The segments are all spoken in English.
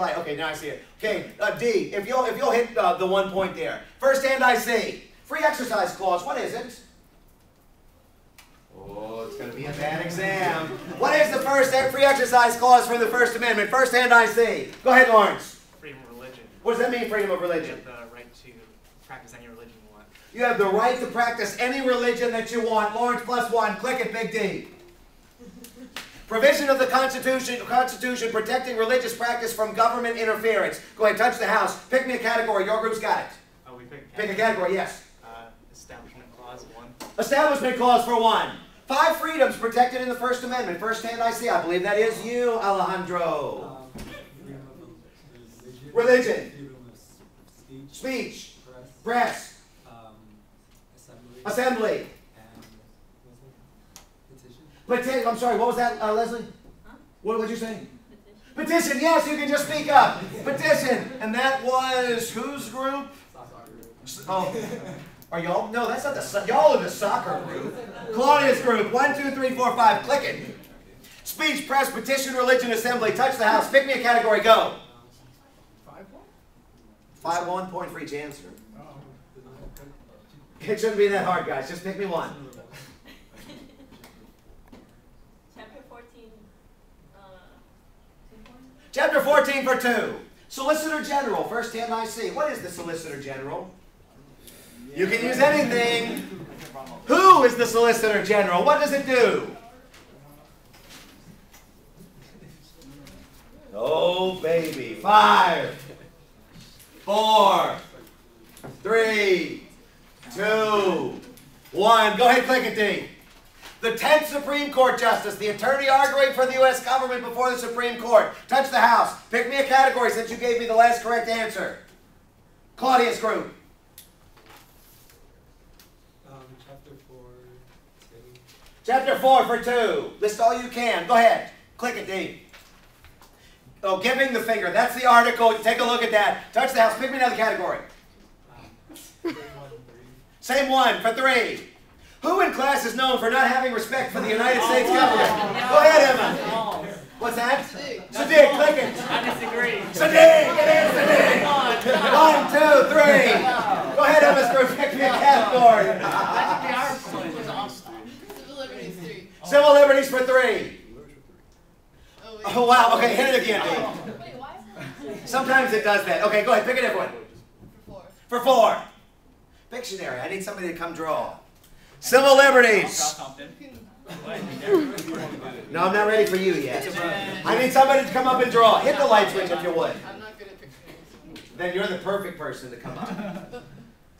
light. Okay, now I see it. Okay, D, if you'll hit the 1 point there. First hand I see. Free exercise clause, what is it? Oh, it's going to be a bad exam. What is the first free exercise clause from the First Amendment? First hand I see. Go ahead, Lawrence. Freedom of religion. What does that mean, freedom of religion? You have the right to practice any religion you want. You have the right to practice any religion that you want. Lawrence +1. Click it, Big D. Provision of the Constitution protecting religious practice from government interference. Go ahead, touch the house. Pick me a category. Your group's got it. Oh, we picked Pick a category, yes. Establishment clause 1. Establishment clause for 1. 5 freedoms protected in the First Amendment. First hand I see. I believe that is you, Alejandro. Religion. Speech. Press. Assembly. Petition. I'm sorry, what was that, Leslie? Huh? What did you say? Petition, yes, you can just speak up. Petition. And that was whose group? Oh, are y'all? No, that's not the, y'all are the soccer group. Claudia's group. 1, 2, 3, 4, 5. Click it. Speech, press, petition, religion, assembly. Touch the house. Pick me a category. Go. 5 1 point for each answer. It shouldn't be that hard, guys. Just pick me one. Chapter 14. 2 points? Chapter 14 for 2. Solicitor General. First hand I see. What is the Solicitor General? You can use anything. Who is the Solicitor General? What does it do? Oh, baby. 5, 4, 3, 2, 1. Go ahead, click it, D. The 10th Supreme Court Justice, the attorney arguing for the U.S. government before the Supreme Court. Touch the house. Pick me a category since you gave me the last correct answer. Claudia's group. Chapter 4 for 2. List all you can. Go ahead. Click it, D. Oh, giving the finger. That's the article. Take a look at that. Touch the house. Pick me another category. Same one for 3. Who in class is known for not having respect for the United States government? Go ahead, Emma. What's that? Sadiq. Click it. I disagree. Sadiq. It is Sadiq. 1, 2, 3. Go ahead, Emma's group. Pick me a category. That should be our point. Civil Liberties 3. Civil liberties for 3. Oh, wow. Okay, hit it again, Dave. Wait, why is that? Sometimes it does that. Okay, go ahead. Pick a different one. For 4. For 4. Pictionary. I need somebody to come draw. Civil liberties. No, I'm not ready for you yet. I need somebody to come up and draw. Hit the light switch if you would. I'm not good at pictures. Then you're the perfect person to come up.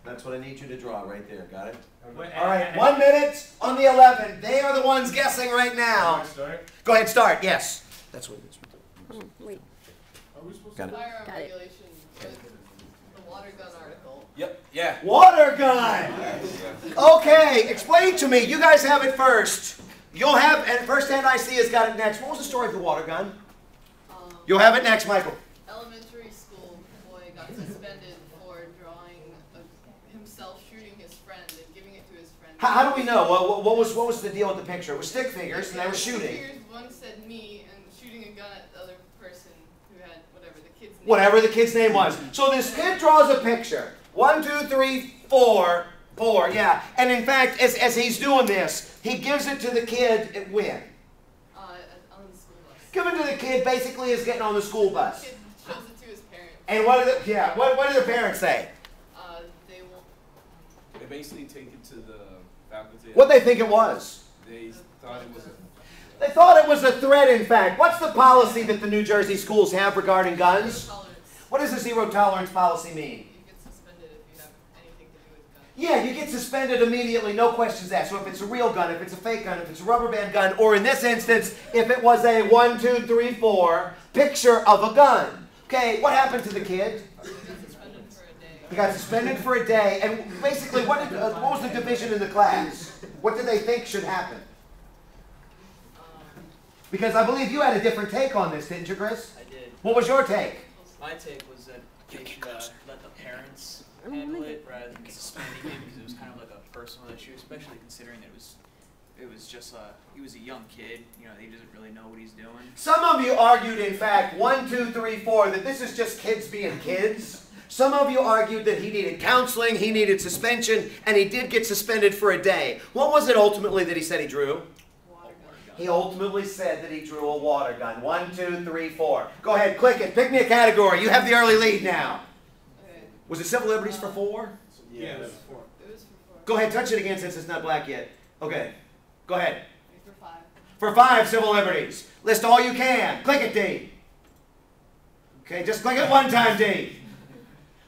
That's what I need you to draw right there. Got it? All right. 1 minute on the 11. They are the ones guessing right now. Go ahead. Start. Yes. That's what it is. Wait. Got it. Firearm Got it. regulation with the water gun article. Yep. Yeah. Water gun. Okay. Explain to me. You guys have it first. You'll have, and first hand I see has got it next. What was the story of the water gun? You'll have it next, Michael. Elementary school boy got suspended for drawing himself shooting his friend and giving it to his friend. How do we know? What was the deal with the picture? It was stick figures, and they were shooting. One said me and shooting a gun at the other person who had whatever the kid's name. Whatever the kid's name was. So this kid draws a picture. 1, 2, 3, 4. 4, yeah. And in fact, as he's doing this, he gives it to the kid at when? On the school bus. Given to the kid basically is getting on the school bus. The kid shows it to his parents. And what do the parents say? They won't. They basically take it to the faculty. What they think it was? They thought it was a... They thought it was a threat, in fact. What's the policy that the New Jersey schools have regarding guns? Zero tolerance. What does the zero tolerance policy mean? You get suspended if you have anything to do with guns. Yeah, you get suspended immediately, no questions asked. So if it's a real gun, if it's a fake gun, if it's a rubber band gun, or in this instance, if it was a 1, 2, 3, 4 picture of a gun. Okay, what happened to the kid? You get suspended for a day. He got suspended for a day, and basically, what was the division in the class? What did they think should happen? Because I believe you had a different take on this, didn't you, Chris? I did. What was your take? My take was that they should let the parents handle it rather than suspending him because it was kind of like a personal issue, especially considering that it it was just he was a young kid. You know, he doesn't really know what he's doing. Some of you argued, in fact, 1, 2, 3, 4, that this is just kids being kids. Some of you argued that he needed counseling, he needed suspension, and he did get suspended for a day. What was it ultimately that he said he drew? Water gun. He ultimately said that he drew a water gun. 1, 2, 3, 4. Go ahead, click it. Pick me a category. You have the early lead now. Okay. Was it civil liberties for 4? Yeah. It was for 4. Go ahead, touch it again since it's not black yet. Okay, go ahead. For 5. For 5 civil liberties. List all you can. Click it, D. Okay, just click it one time, D.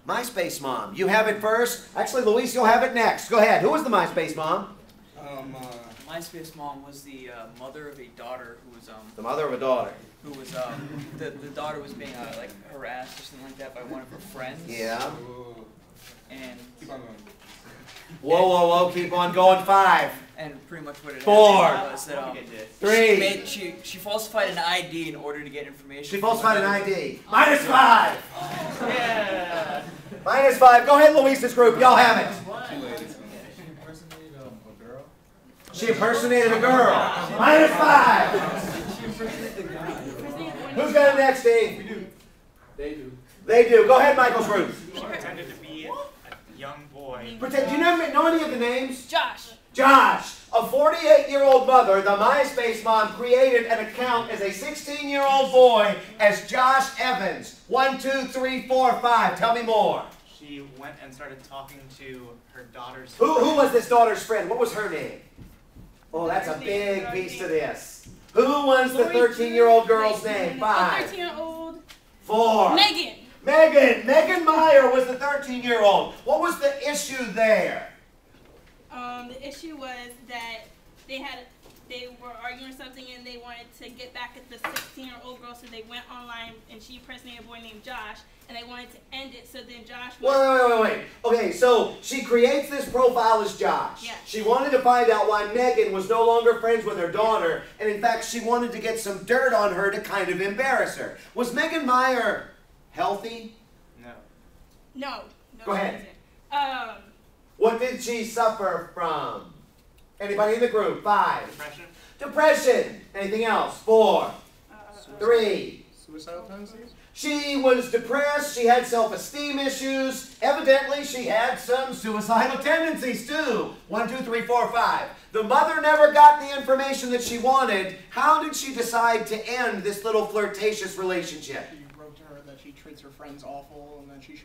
MySpace mom. You have it first. Actually, Luis, you'll have it next. Go ahead. Who was the MySpace mom? MySpace mom was the mother of a daughter who was The mother of a daughter. who was the daughter was being like harassed or something like that by one of her friends. Yeah. And Whoa, whoa, whoa. Keep on going. 5. and pretty much what it 4. happened was that 3. she falsified an ID in order to get information. She falsified an ID. -5. Yeah. -5. Go ahead, Luis's group. Y'all have it. She impersonated a girl. -5. Who's got it next, Steve? They do. They do. Go ahead, Michael's group. She pretended to be a young boy. Pretend. Do you know any of the names? Josh. Josh, a 48-year-old mother, the MySpace mom, created an account as a 16-year-old boy as Josh Evans. 1, 2, 3, 4, 5. Tell me more. She went and started talking to her daughter's Who was this daughter's friend? What was her name? Oh, that's a big piece to this. Who was the 13-year-old girl's name? 5. 13-year-old. 4. Megan. Megan Meyer was the 13-year-old. What was the issue there? The issue was that they were arguing something and they wanted to get back at the 16-year-old girl, so they went online and she impersonated a boy named Josh, and they wanted to end it. So then Josh. Wait. Okay, so she creates this profile as Josh. Yes. She wanted to find out why Megan was no longer friends with her daughter, and in fact, she wanted to get some dirt on her to kind of embarrass her. Was Megan Meyer healthy? No. Go ahead. She wasn't. What did she suffer from? Anybody in the group? 5. depression. Depression. Anything else? 4. 3. Suicidal tendencies? She was depressed. She had self-esteem issues. Evidently, she had some suicidal tendencies too. 1, 2, 3, 4, 5. The mother never got the information that she wanted. How did she decide to end this little flirtatious relationship? She wrote to her that she treats her friends awful and that she was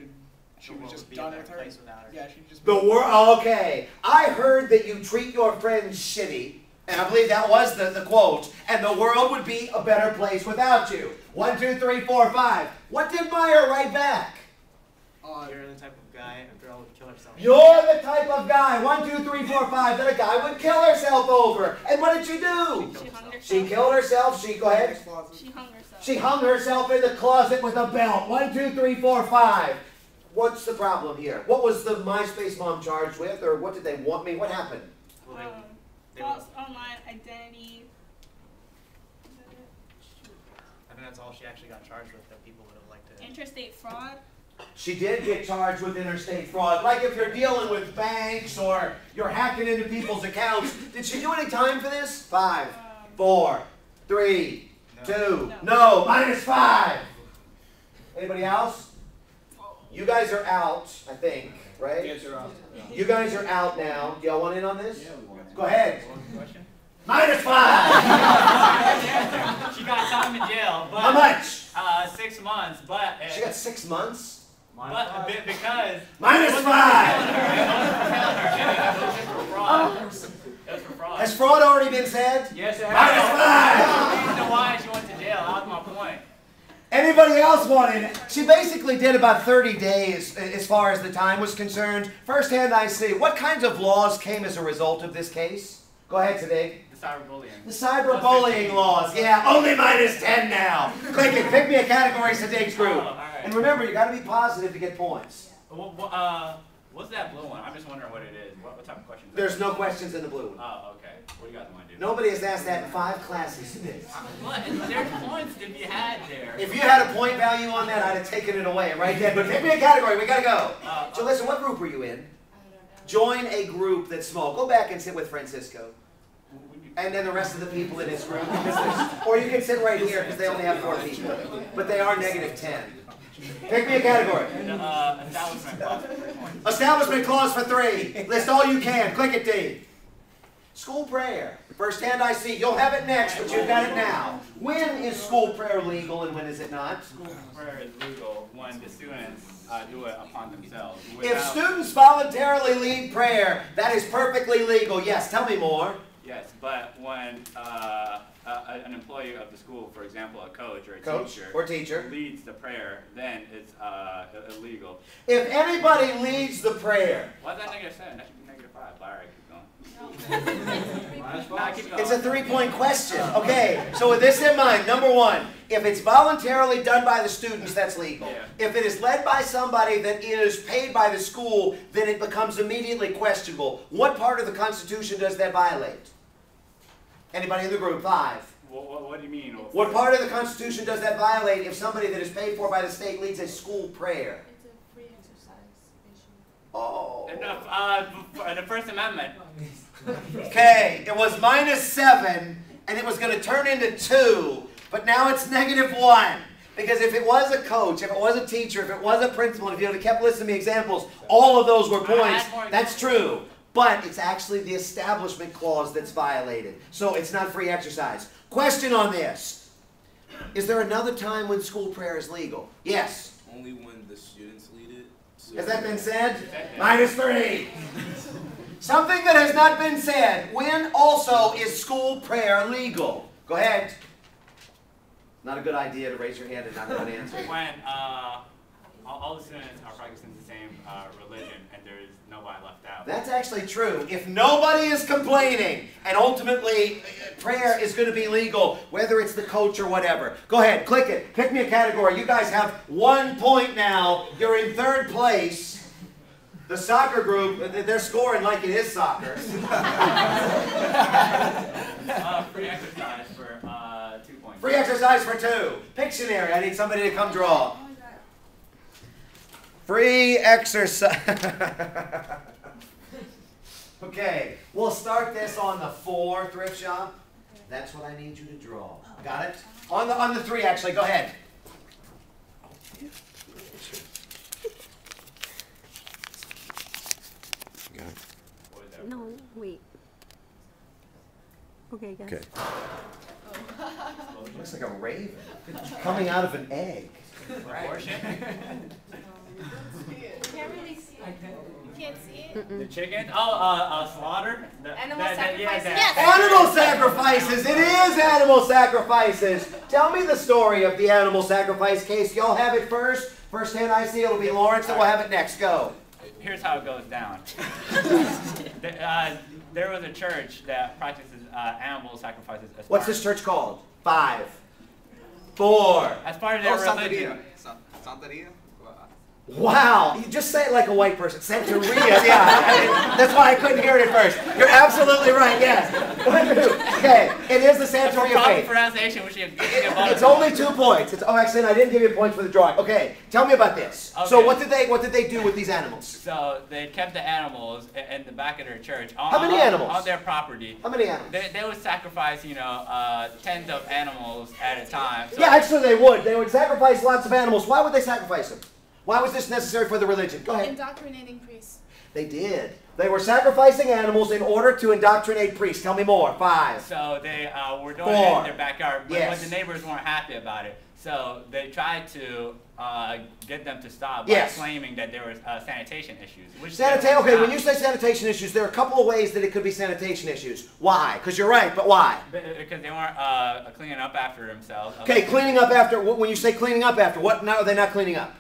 world just would be a done better with her. place without her. Yeah, she just. The world. Okay. I heard that you treat your friends shitty, and I believe that was the quote, and the world would be a better place without you. 1, 2, 3, 4, 5. What did Meyer write back? You're the type of guy a girl would kill herself. You're the type of guy, 1, 2, 3, 4, 5, that a guy would kill herself over. And what did she do? She hung herself. She killed herself. She, go ahead. She hung herself. She hung herself in the closet with a belt. 1, 2, 3, 4, 5. What's the problem here? What was the MySpace mom charged with, or what did they want me? What happened? Well, they False online identity. I think that's all she actually got charged with that people would have liked to. Interstate fraud. She did get charged with interstate fraud. Like if you're dealing with banks or you're hacking into people's accounts. Did she do any time for this? 5, 4, 3, 2. No. -5. Anybody else? You guys are out, I think, right? Yes, you're out. You guys are out now. Do y'all want in on this? Yeah, we want. Go ahead. Question? -5. She got time in jail, but How much? 6 months. But She got 6 months. because -5. it was for fraud. It was for fraud. Has fraud already been said? Yes, it -5. I don't know why she went to jail. That was my point. Anybody else wanted? She basically did about 30 days as far as the time was concerned. Firsthand I see. What kinds of laws came as a result of this case? Go ahead, Sadiq. The cyberbullying. The cyberbullying laws. Yeah, only -10 now. Click it. Pick me a category, Sadiq's group. Oh, all right. And remember, you got to be positive to get points. What's that blue one? I'm just wondering what it is. What type of question? There's no questions in the blue one. Oh, okay. What do you guys want to do? Nobody has asked that in 5 classes. What? There's points to be had there. If you had a point value on that, I'd have taken it away right then. But pick me a category. We got to go. So listen, what group were you in? Join a group that's small. Go back and sit with Francisco. We'd be And then the rest of the people in this room. Or you can sit right here because they only have 4 people. But they are -10. Pick me a category. Establishment clause. Establishment clause for 3. List all you can. Click it, D. School prayer. First hand I see. You'll have it next, but you've got it now. When is school prayer legal and when is it not? School prayer is legal when the students do it upon themselves. If students voluntarily lead prayer, that is perfectly legal. Yes, tell me more. Yes, but when an employee of the school, for example, a coach or a teacher, leads the prayer, then it's illegal. If anybody leads the prayer, why is that -7? That should be -5. All right, keep going. It's a 3-point question. Okay, so with this in mind, number 1, if it's voluntarily done by the students, that's legal. Yeah. If it is led by somebody that is paid by the school, then it becomes immediately questionable. What part of the Constitution does that violate? Anybody in the group? 5. What do you mean? What part of the Constitution does that violate if somebody that is paid for by the state leads a school prayer? It's a free exercise issue. Oh. The First Amendment. Okay, it was -7, and it was going to turn into 2, but now it's -1. Because if it was a coach, if it was a teacher, if it was a principal, if you had kept listening to me examples, all of those were points. That's true. But it's actually the establishment clause that's violated. So it's not free exercise. Question on this. Is there another time when school prayer is legal? Yes. Only when the students lead it. So Has that been said? -3. Something that has not been said. When also is school prayer legal? Go ahead. Not a good idea to raise your hand and not have an answer. When all the students are practicing the same religion and there is nobody left out. That's actually true. If nobody is complaining and ultimately prayer is going to be legal, whether it's the coach or whatever. Go ahead, click it. Pick me a category. You guys have 1 point now. You're in 3rd place. The soccer group, they're scoring like it is soccer. Free exercise for 2 points. Free exercise for 2. Pictionary. I need somebody to come draw. Free exercise. Okay, we'll start this on the 4 thrift shop. That's what I need you to draw. Got it? On the 3 actually. Go ahead. No, wait. Okay, guys. Okay. Looks like a raven coming out of an egg. Abortion? Can't really see it. You can't see it? The chicken? Slaughter? Animal sacrifices? Yes. Animal sacrifices! It is animal sacrifices! Tell me the story of the animal sacrifice case. Y'all have it first. First hand I see, it'll be Lawrence, and we'll have it next. Go. Here's how it goes down. There was a church that practices animal sacrifices. What's this church called? 5, 4. As part of their religion. Santeria? Wow, you just say it like a white person. Santeria, yeah. That's why I couldn't hear it at first. You're absolutely right, yes. Okay, it is the Santeria Proper faith. pronunciation, which you It's only 2 points. Actually, I didn't give you points for the drawing. Okay, tell me about this. Okay. So what did they do with these animals? So they kept the animals in the back of their church. How many animals? On their property. How many animals? They would sacrifice, tens of animals at a time. So Yeah, actually they would. They would sacrifice lots of animals. Why would they sacrifice them? Why was this necessary for the religion? Go ahead. Indoctrinating priests. They did. They were sacrificing animals in order to indoctrinate priests. Tell me more. 5. So they were doing 4. it in their backyard, but Yes. the neighbors weren't happy about it. So they tried to get them to stop by Yes. claiming that there were sanitation issues. Okay, when you say sanitation issues, there are a couple of ways that it could be sanitation issues. Why? Because you're right, but why? Because they weren't cleaning up after themselves. Okay, cleaning up after, when you say cleaning up after, what now are they not cleaning up?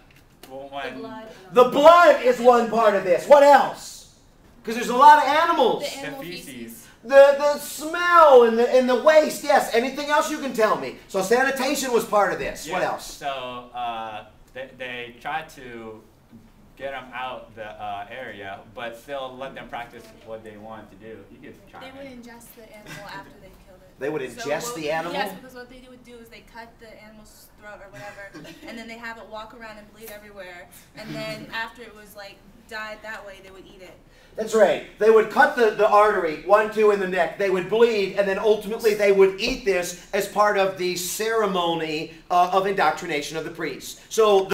The blood is one part of this. What else? Because there's a lot of animals. The animal feces. feces. The smell and the waste, yes. Anything else you can tell me? So sanitation was part of this. Yeah. What else? So they tried to get them out the area, but still let them practice what they wanted to do. You could try. They would ingest the animal after they killed it. They would ingest the animal? Yes, because what they would do is they cut the animal's throat or whatever, and then they have it walk around and bleed everywhere. And then after it was like died that way, they would eat it. That's right. They would cut the artery, 1, 2 in the neck. They would bleed, and then ultimately they would eat this as part of the ceremony of indoctrination of the priests. So